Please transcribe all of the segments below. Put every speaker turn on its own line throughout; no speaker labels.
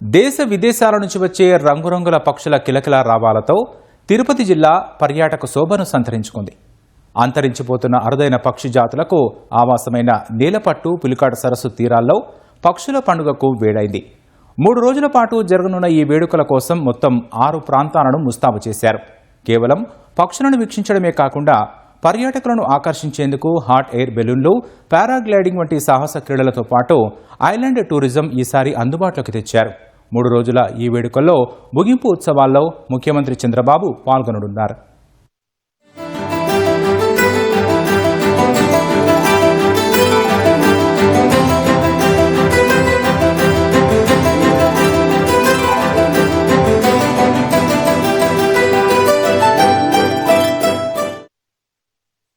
దేశ విదేశాల నుంచి వచ్చే రంగురంగుల పక్షుల కిలకిల రావాలతో తిరుపతి జిల్లా పర్యాటక శోభను సంతరించుకుంది. అంతరించిపోతున్న అరుదైన పక్షి జాతులకు ఆవాసమైన నీలపట్టు పులికాట్ సరస్సు తీరాల్లో పక్షుల పండుగకు వేడైంది. 3 రోజుల పాటు జరగనున్న ఈ వేడుకల కోసం మొత్తం 6 ప్రాంతాలను ముస్తాబు చేశారు. కేవలం పక్షులను వీక్షించడమే కాకుండా పర్యాటకులను ఆకర్షించేందుకు హాట్ ఎయిర్ బెలూన్లు, పారాగ్లైడింగ్ వంటి సాహస క్రీడలతో పాటు ఐలాండ్ టూరిజం ఈసారి అందుబాటులోకి తెచ్చారు. 3 రోజుల ఈ వేడుకల్లో ముగింపు ఉత్సవాల్లో ముఖ్యమంత్రి చంద్రబాబు పాల్గొననున్నారు.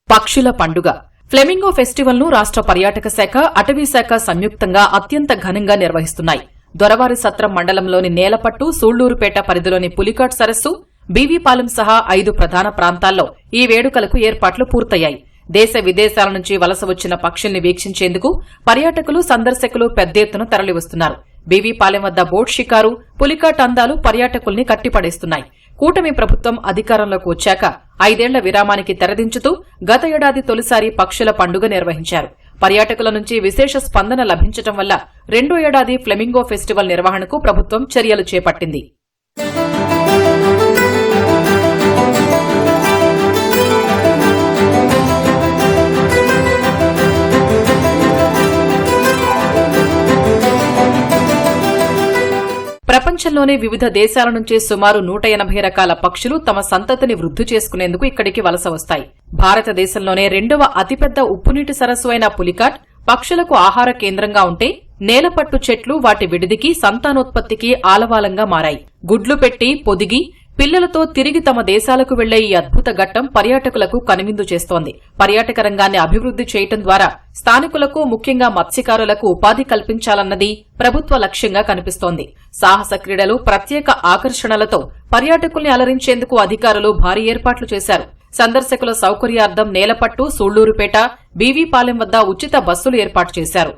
పక్షుల పండుగ ఫ్లెమింగో ఫెస్టివల్ ను రాష్ట్ర పర్యాటక శాఖ, అటవీ శాఖ సంయుక్తంగా అత్యంత ఘనంగా నిర్వహిస్తున్నాయి. దొరవారి సత్రం మండలంలోని నేలపట్టు, సూళ్లూరుపేట పరిధిలోని పులికాట్ సరస్సు, బీవీపాలెం సహా 5 ప్రధాన ప్రాంతాల్లో ఈ వేడుకలకు ఏర్పాట్లు పూర్తయ్యాయి. దేశ విదేశాల నుంచి వలస వచ్చిన పక్షుల్ని వీక్షించేందుకు పర్యాటకులు, సందర్శకులు పెద్ద ఎత్తున తరలివస్తున్నారు. బీవీపాలెం వద్ద బోట్ షికారు, పులికాట్ అందాలు పర్యాటకుల్ని కట్టిపడేస్తున్నాయి. కూటమి ప్రభుత్వం అధికారంలోకి వచ్చాక 5 ఏళ్ల విరామానికి తెరదించుతూ గత ఏడాది తొలిసారి పక్షుల పండుగ నిర్వహించారు. పర్యాటకుల నుంచి విశేష స్పందన లభించడం వల్ల 2వ ఏడాది ఫ్లెమింగో ఫెస్టివల్ నిర్వహణకు ప్రభుత్వం చర్యలు చేపట్టింది. ప్రపంచంలోనే వివిధ దేశాల నుంచి సుమారు 180 రకాల పక్షులు తమ సంతతిని వృద్ధి చేసుకునేందుకు ఇక్కడికి వలస వస్తాయి. భారతదేశంలోనే 2వ అతిపెద్ద ఉప్పునీటి సరస్సు అయిన పులికాట్ పక్షులకు ఆహార కేంద్రంగా ఉంటే, నేలపట్టు చెట్లు వాటి విడిదికి, సంతానోత్పత్తికి ఆలవాలంగా మారాయి. గుడ్లు పెట్టి, పొదిగి, పిల్లలతో తిరిగి తమ దేశాలకు వెళ్లే ఈ అద్భుత ఘట్టం పర్యాటకులకు కనువిందు చేస్తోంది. పర్యాటక రంగాన్ని అభివృద్ది చేయడం ద్వారా స్థానికులకు, ముఖ్యంగా మత్స్యకారులకు ఉపాధి కల్పించాలన్నది ప్రభుత్వ లక్ష్యంగా కనిపిస్తోంది. సాహస క్రీడలు, ప్రత్యేక ఆకర్షణలతో పర్యాటకుల్ని అలరించేందుకు అధికారులు భారీ ఏర్పాట్లు చేశారు. సందర్శకుల సౌకర్యార్థం నేలపట్టు, సూళ్లూరుపేట, బీవీపాలెం వద్ద ఉచిత బస్సులు ఏర్పాటు చేశారు.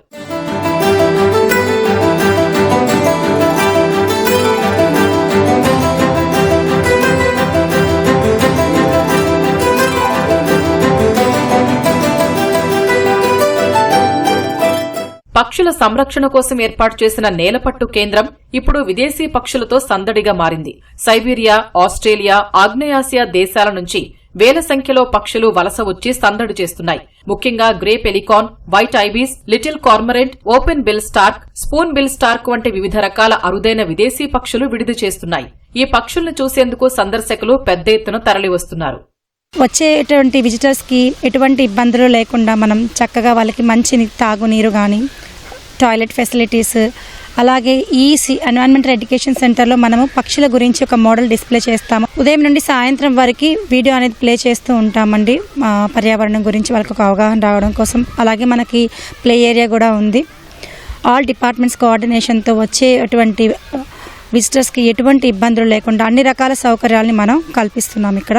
పక్షుల సంరక్షణ కోసం ఏర్పాటు చేసిన నేలపట్టు కేంద్రం ఇప్పుడు విదేశీ పక్షులతో సందడిగా మారింది. సైబీరియా, ఆస్ట్రేలియా, ఆగ్నేయాసియా దేశాల నుంచి వేల సంఖ్యలో పక్షులు వలస వచ్చి సందడి చేస్తున్నాయి. ముఖ్యంగా grey pelican, white ibis, little cormorant, openbill stork, spoonbill stork వంటి వివిధ రకాల అరుదైన విదేశీ పక్షులు విడిది చేస్తున్నాయి. ఈ పక్షుల్ని చూసేందుకు సందర్శకులు పెద్ద ఎత్తున తరలివస్తున్నారు.
వచ్చేటువంటి విజిటర్స్ కి ఎటువంటి ఇబ్బందులు లేకుండా మనం చక్కగా వాళ్ళకి మంచి తాగునీరు కానీ, టాయిలెట్ ఫెసిలిటీస్, అలాగే ఈ ఎన్వైరన్మెంటల్ ఎడ్యుకేషన్ సెంటర్లో మనము పక్షుల గురించి ఒక మోడల్ డిస్ప్లే చేస్తాము. ఉదయం నుండి సాయంత్రం వరకు వీడియో అనేది ప్లే చేస్తూ ఉంటామండి. పర్యావరణం గురించి వాళ్ళకి ఒక అవగాహన రావడం కోసం. అలాగే మనకి ప్లే ఏరియా కూడా ఉంది. ఆల్ డిపార్ట్మెంట్స్ కోఆర్డినేషన్తో వచ్చేటువంటి విజిటర్స్కి ఎటువంటి ఇబ్బందులు లేకుండా అన్ని రకాల సౌకర్యాలని మనం కల్పిస్తున్నాం ఇక్కడ.